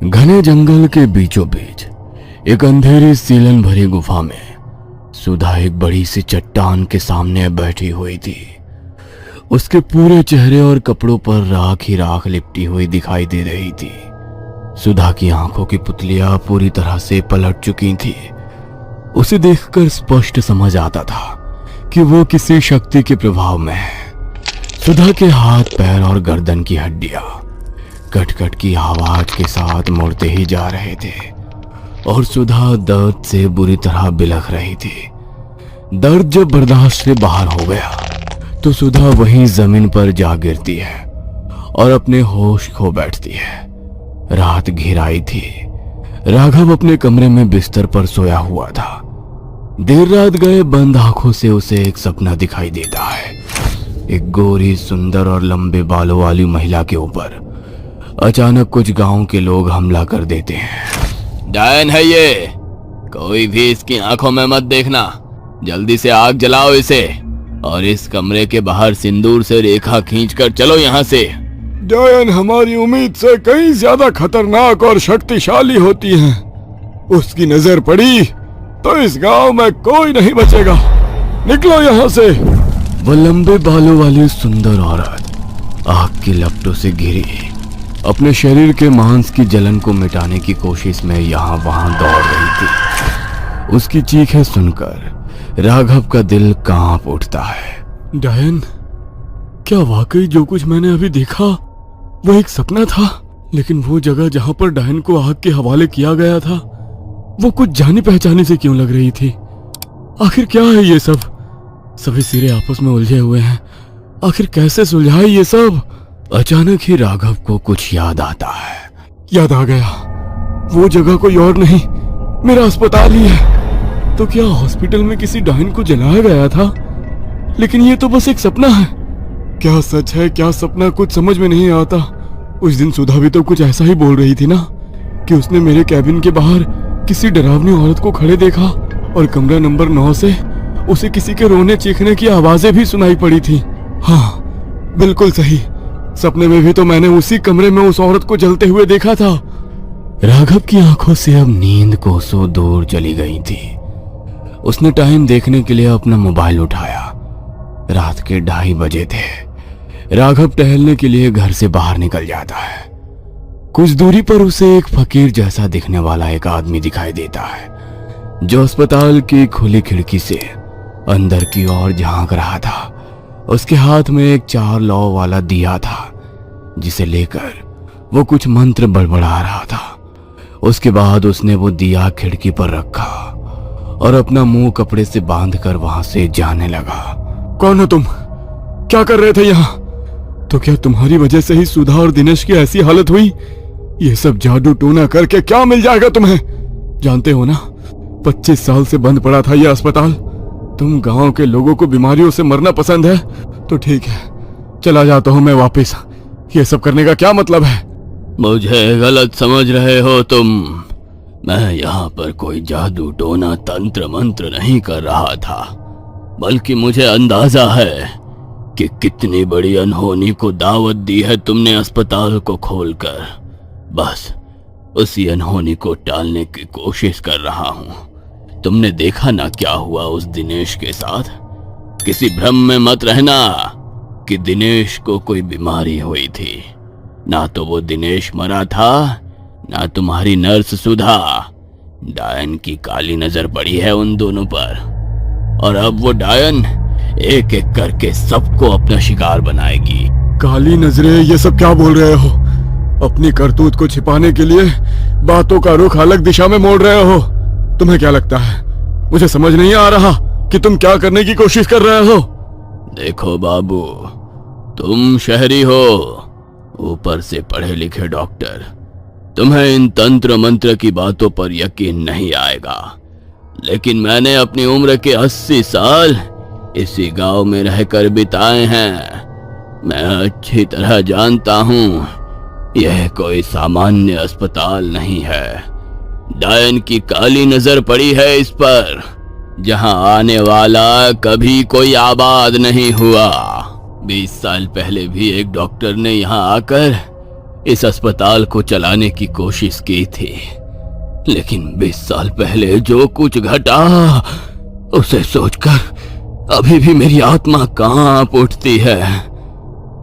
घने जंगल के बीचों बीच एक अंधेरी सीलन भरी गुफा में सुधा एक बड़ी सी चट्टान के सामने बैठी हुई थी। उसके पूरे चेहरे और कपड़ों पर राख ही राख लिपटी हुई दिखाई दे रही थी। सुधा की आंखों की पुतलियां पूरी तरह से पलट चुकी थी। उसे देखकर स्पष्ट समझ आता था कि वो किसी शक्ति के प्रभाव में है। सुधा के हाथ, पैर और गर्दन की हड्डियां कट-कट की आवाज के साथ मुड़ते ही जा रहे थे और सुधा दर्द से बुरी तरह बिलख रही थी। दर्द जब बर्दाश्त से बाहर हो गया तो सुधा वहीं जमीन पर जा गिरती है और अपने होश खो बैठती है। रात घिर आई थी। राघव अपने कमरे में बिस्तर पर सोया हुआ था। देर रात गए बंद आंखों से उसे एक सपना दिखाई देता है। एक गोरी, सुंदर और लंबे बालों वाली महिला के ऊपर अचानक कुछ गांव के लोग हमला कर देते हैं। डायन है ये, कोई भी इसकी आंखों में मत देखना। जल्दी से आग जलाओ इसे और इस कमरे के बाहर सिंदूर से रेखा खींचकर चलो यहाँ से। डायन हमारी उम्मीद से कहीं ज्यादा खतरनाक और शक्तिशाली होती हैं। उसकी नजर पड़ी तो इस गांव में कोई नहीं बचेगा। निकलो यहाँ से। वो लंबे बालों वाली सुंदर औरत आग की लपटों से घिरी अपने शरीर के मांस की जलन को मिटाने की कोशिश में यहाँ वहां दौड़ रही थी। उसकी चीखें सुनकर राघव का दिल कांप उठता है। डायन, क्या वाकई जो कुछ मैंने अभी देखा वो एक सपना था? लेकिन वो जगह जहां पर डायन को आग के हवाले किया गया था वो कुछ जानी पहचानी से क्यों लग रही थी? आखिर क्या है ये सब? सभी सिरे आपस में उलझे हुए हैं। आखिर कैसे सुलझाए ये सब? अचानक ही राघव को कुछ याद आता है। याद आ गया, वो जगह कोई और नहीं, मेरा अस्पताल ही है। तो क्या हॉस्पिटल में किसी डायन को जलाया गया था? लेकिन ये तो बस एक सपना है। क्या सच है क्या सपना, कुछ समझ में नहीं आता। उस दिन सुधा भी तो कुछ ऐसा ही बोल रही थी ना कि उसने मेरे कैबिन के बाहर किसी डरावनी औरत को खड़े देखा और कमरा नंबर 9 से उसे किसी के रोने चीखने की आवाजें भी सुनाई पड़ी थी। हाँ, बिल्कुल सही। सपने में भी तो मैंने उसी कमरे में उस औरत को जलते हुए देखा था। राघव की आंखों से अब नींद कोसों दूर चली गई थी। उसने टाइम देखने के लिए अपना मोबाइल उठाया। रात के 2:30 बजे थे। राघव टहलने के लिए घर से बाहर निकल जाता है। कुछ दूरी पर उसे एक फकीर जैसा दिखने वाला एक आदमी दिखाई देता है जो अस्पताल की खुली खिड़की से अंदर की ओर झांक रहा था। उसके हाथ में एक 4 लौ वाला दिया था जिसे लेकर वो कुछ मंत्र बड़बड़ा रहा था। उसके बाद उसने वो दिया खिड़की पर रखा और अपना मुंह कपड़े से बांधकर वहां से जाने लगा। कौन हो तुम? क्या कर रहे थे यहाँ? तो क्या तुम्हारी वजह से ही सुधा और दिनेश की ऐसी हालत हुई? ये सब जादू टोना करके क्या मिल जाएगा तुम्हें? जानते हो ना, 25 साल से बंद पड़ा था यह अस्पताल। तुम गांव के लोगों को बीमारियों से मरना पसंद है तो ठीक है, चला जाता हूं मैं वापस। ये सब करने का क्या मतलब है? मुझे गलत समझ रहे हो तुम। मैं यहाँ पर कोई जादू टोना तंत्र मंत्र नहीं कर रहा था, बल्कि मुझे अंदाजा है कि कितनी बड़ी अनहोनी को दावत दी है तुमने अस्पताल को खोलकर। बस उसी अनहोनी को टालने की कोशिश कर रहा हूँ। तुमने देखा ना क्या हुआ उस दिनेश के साथ। किसी भ्रम में मत रहना कि दिनेश को कोई बीमारी हुई थी। ना तो वो दिनेश मरा था, ना तुम्हारी नर्स सुधा। डायन की काली नजर पड़ी है उन दोनों पर और अब वो डायन एक एक करके सबको अपना शिकार बनाएगी। काली नजरें, ये सब क्या बोल रहे हो? अपनी करतूत को छिपाने के लिए बातों का रुख अलग दिशा में मोड़ रहे हो। तुम्हें क्या लगता है मुझे समझ नहीं आ रहा कि तुम क्या करने की कोशिश कर रहे हो? देखो बाबू, तुम शहरी हो, ऊपर से पढ़े लिखे डॉक्टर। तुम्हें इन तंत्र मंत्र की बातों पर यकीन नहीं आएगा, लेकिन मैंने अपनी उम्र के 80 साल इसी गांव में रहकर बिताए हैं। मैं अच्छी तरह जानता हूं यह कोई सामान्य अस्पताल नहीं है। डायन की काली नजर पड़ी है इस पर, जहां आने वाला कभी कोई आबाद नहीं हुआ। 20 साल पहले भी एक डॉक्टर ने यहाँ आकर इस अस्पताल को चलाने की कोशिश की थी, लेकिन 20 साल पहले जो कुछ घटा उसे सोचकर अभी भी मेरी आत्मा कांप उठती है।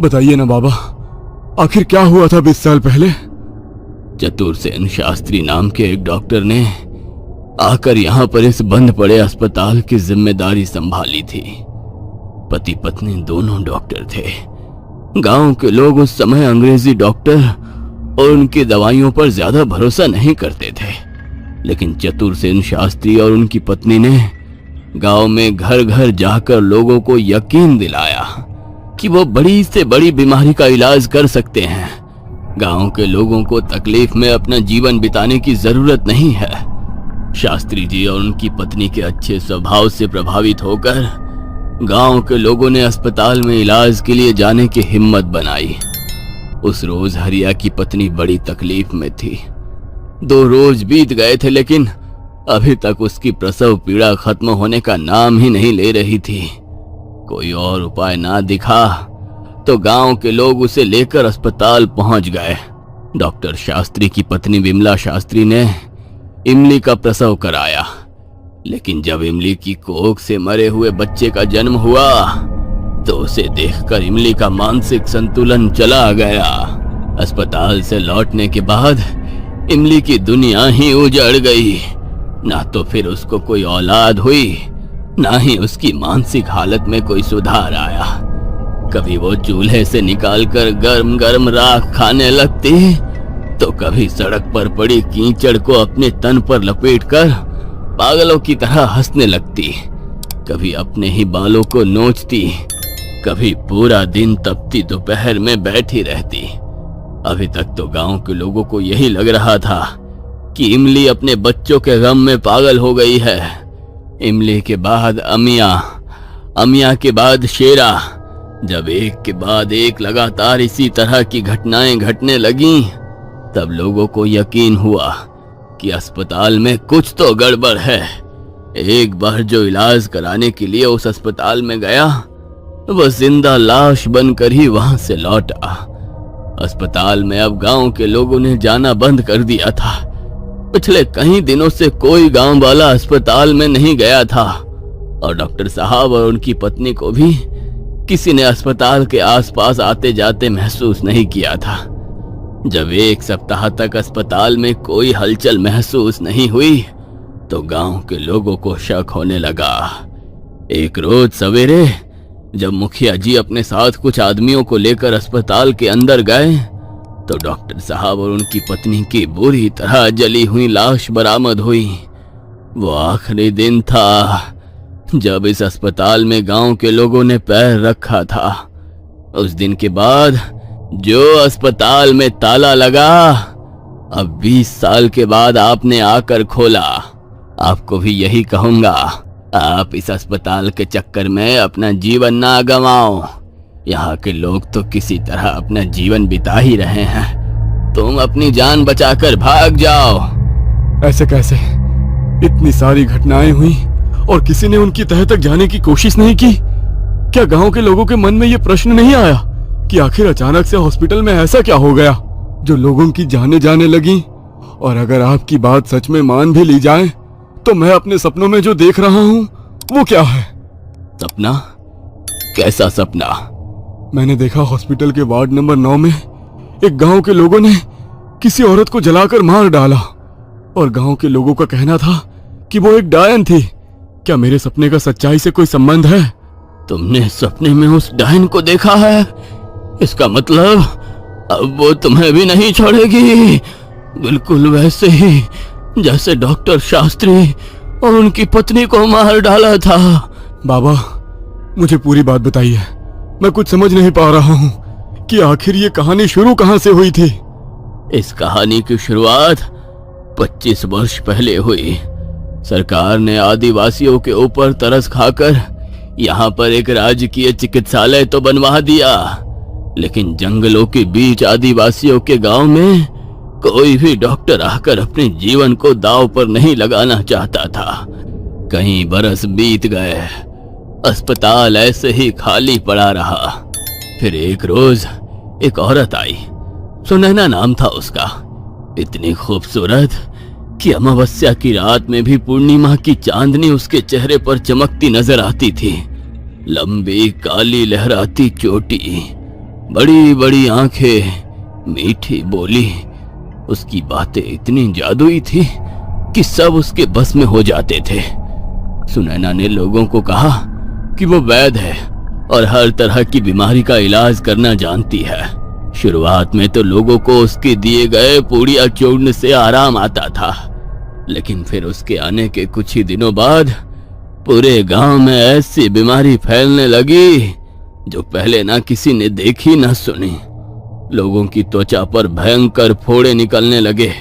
बताइए ना बाबा, आखिर क्या हुआ था 20 साल पहले? चतुरसेन शास्त्री नाम के एक डॉक्टर ने आकर यहाँ पर इस बंद पड़े अस्पताल की जिम्मेदारी संभाली थी। पति पत्नी दोनों डॉक्टर थे। गांव के लोग उस समय अंग्रेजी डॉक्टर और उनकी दवाइयों पर ज्यादा भरोसा नहीं करते थे, लेकिन चतुरसेन शास्त्री और उनकी पत्नी ने गांव में घर घर जाकर लोगों को यकीन दिलाया कि वो बड़ी से बड़ी बीमारी का इलाज कर सकते हैं। गांव के लोगों को तकलीफ में अपना जीवन बिताने की जरूरत नहीं है। शास्त्री जी और उनकी पत्नी के अच्छे स्वभाव से प्रभावित होकर गांव के लोगों ने अस्पताल में इलाज के लिए जाने की हिम्मत बनाई। उस रोज हरिया की पत्नी बड़ी तकलीफ में थी। 2 रोज बीत गए थे, लेकिन अभी तक उसकी प्रसव पीड़ा खत्म होने का नाम ही नहीं ले रही थी। कोई और उपाय ना दिखा तो गांव के लोग उसे लेकर अस्पताल पहुंच गए। डॉक्टर शास्त्री की पत्नी विमला शास्त्री ने इमली का प्रसव कराया, लेकिन जब इमली की कोख से मरे हुए बच्चे का जन्म हुआ तो उसे देखकर इमली का मानसिक संतुलन चला गया। अस्पताल से लौटने के बाद इमली की दुनिया ही उजड़ गई। ना तो फिर उसको कोई औलाद हुई, ना ही उसकी मानसिक हालत में कोई सुधार आया। कभी वो चूल्हे से निकालकर गर्म गर्म राख खाने लगती, तो कभी सड़क पर पड़ी कीचड़ को अपने तन पर लपेटकर पागलों की तरह हंसने लगती। कभी अपने ही बालों को नोचती, कभी पूरा दिन तपती दोपहर में बैठी रहती। अभी तक तो गांव के लोगों को यही लग रहा था कि इमली अपने बच्चों के गम में पागल हो गई है। इमली के बाद अमिया के बाद शेरा। जब एक के बाद एक लगातार इसी तरह की घटनाएं घटने लगीं, तब लोगों को यकीन हुआ कि अस्पताल में कुछ तो गड़बड़ है। एक बार जो इलाज कराने के लिए उस अस्पताल में गया, वह जिंदा लाश बनकर ही वहां से लौटा। अस्पताल में अब गांव के लोगों ने जाना बंद कर दिया था। पिछले कई दिनों से कोई गांव वाला अस्पताल में नहीं गया था, और डॉक्टर साहब और उनकी पत्नी को भी किसी ने अस्पताल के आसपास आते जाते महसूस नहीं किया था। जब 1 सप्ताह तक अस्पताल में कोई हलचल महसूस नहीं हुई, तो गांव के लोगों को शक होने लगा। एक रोज सवेरे जब मुखिया जी अपने साथ कुछ आदमियों को लेकर अस्पताल के अंदर गए, तो डॉक्टर साहब और उनकी पत्नी की बुरी तरह जली हुई लाश बरामद हुई। वो आखिरी दिन था जब इस अस्पताल में गांव के लोगों ने पैर रखा था। उस दिन के बाद जो अस्पताल में ताला लगा, अब 20 साल के बाद आपने आकर खोला। आपको भी यही कहूंगा, आप इस अस्पताल के चक्कर में अपना जीवन ना गंवाओ। यहाँ के लोग तो किसी तरह अपना जीवन बिता ही रहे हैं। तुम अपनी जान बचाकर भाग जाओ। ऐसे कैसे? इतनी सारी घटनाएं हुई और किसी ने उनकी तह तक जाने की कोशिश नहीं की? क्या गांव के लोगों के मन में यह प्रश्न नहीं आया कि आखिर अचानक से हॉस्पिटल में ऐसा क्या हो गया जो लोगों की जाने जाने लगी? और अगर आपकी बात सच में मान भी ली जाए, तो मैं अपने सपनों में जो देख रहा हूँ वो क्या है? सपना? कैसा सपना? मैंने देखा हॉस्पिटल के वार्ड नंबर 9 में एक गांव के लोगों ने किसी औरत को जलाकर मार डाला, और गांव के लोगों का कहना था कि वो एक डायन थी। क्या मेरे सपने का सच्चाई से कोई संबंध है? तुमने सपने में उस डायन को देखा है? इसका मतलब अब वो तुम्हें भी नहीं छोड़ेगी, बिल्कुल वैसे ही जैसे डॉक्टर शास्त्री और उनकी पत्नी को मार डाला था। बाबा, मुझे पूरी बात बताइए। मैं कुछ समझ नहीं पा रहा हूँ कि आखिर ये कहानी शुरू कहाँ से हुई थी। इस कहानी की शुरुआत 25 वर्ष पहले हुई। सरकार ने आदिवासियों के ऊपर तरस खाकर यहाँ पर एक राजकीय चिकित्सालय तो बनवा दिया, लेकिन जंगलों के बीच आदिवासियों के गांव में कोई भी डॉक्टर आकर अपने जीवन को दांव पर नहीं लगाना चाहता था। कई बरस बीत गए, अस्पताल ऐसे ही खाली पड़ा रहा। फिर एक रोज एक औरत आई, सुनैना नाम था उसका। इतनी खूबसूरत कि अमावस्या की रात में भी पूर्णिमा की चांदनी उसके चेहरे पर चमकती नजर आती थी। लंबी काली लहराती चोटी, बड़ी बड़ी आंखें, मीठी बोली, उसकी बातें इतनी जादुई थी कि सब उसके बस में हो जाते थे। सुनैना ने लोगों को कहा कि वो वैद्य है और हर तरह की बीमारी का इलाज करना जानती है। शुरुआत में तो लोगों को उसके दिए गए पूड़िया चूर्ण से आराम आता था, लेकिन फिर उसके आने के कुछ ही दिनों बाद पूरे गांव में ऐसी बीमारी फैलने लगी जो पहले ना किसी ने देखी ना सुनी। लोगों की त्वचा पर भयंकर फोड़े निकलने लगे।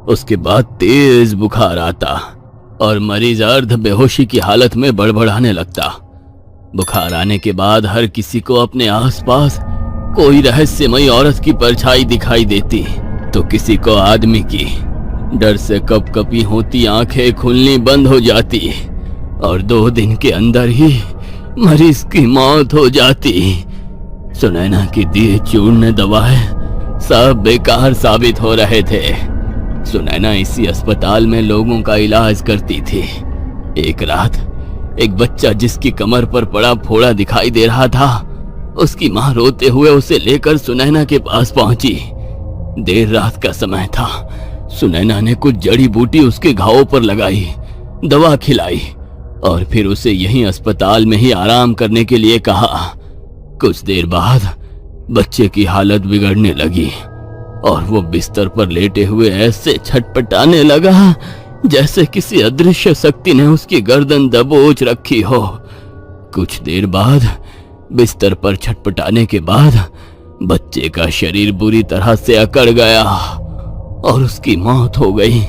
उसके बाद तेज बुखार आता और मरीज अर्ध बेहोशी की हालत में बड़बड़ाने लगता। बुखार आने के बाद हर किसी को अपने आसपास कोई रहस्यमयी औरत की परछाई दिखाई देती, तो किसी को आदमी की। डर से कपकपी होती आंखें खुलनी बंद हो जाती और 2 दिन के अंदर ही मरीज की मौत हो जाती। सुनैना की दिए चूर्ण दवाएं सब बेकार साबित हो रहे थे। सुनैना इसी अस्पताल में लोगों का इलाज करती थी। एक रात एक बच्चा जिसकी कमर पर पड़ा फोड़ा दिखाई दे रहा था, उसकी मां रोते हुए उसे लेकर सुनैना के पास पहुंची। देर रात का समय था। सुनैना ने कुछ जड़ी बूटी उसके घावों पर लगाई, दवा खिलाई और फिर उसे यहीं अस्पताल में ही आराम करने के लिए कहा। कुछ देर बाद बच्चे की हालत बिगड़ने लगी और वो बिस्तर पर लेटे हुए ऐसे छटपटाने लगा जैसे किसी अदृश्य शक्ति ने उसकी गर्दन दबोच रखी हो। कुछ देर बाद बिस्तर पर छटपटाने के बाद बच्चे का शरीर बुरी तरह से अकड़ गया और उसकी मौत हो गई।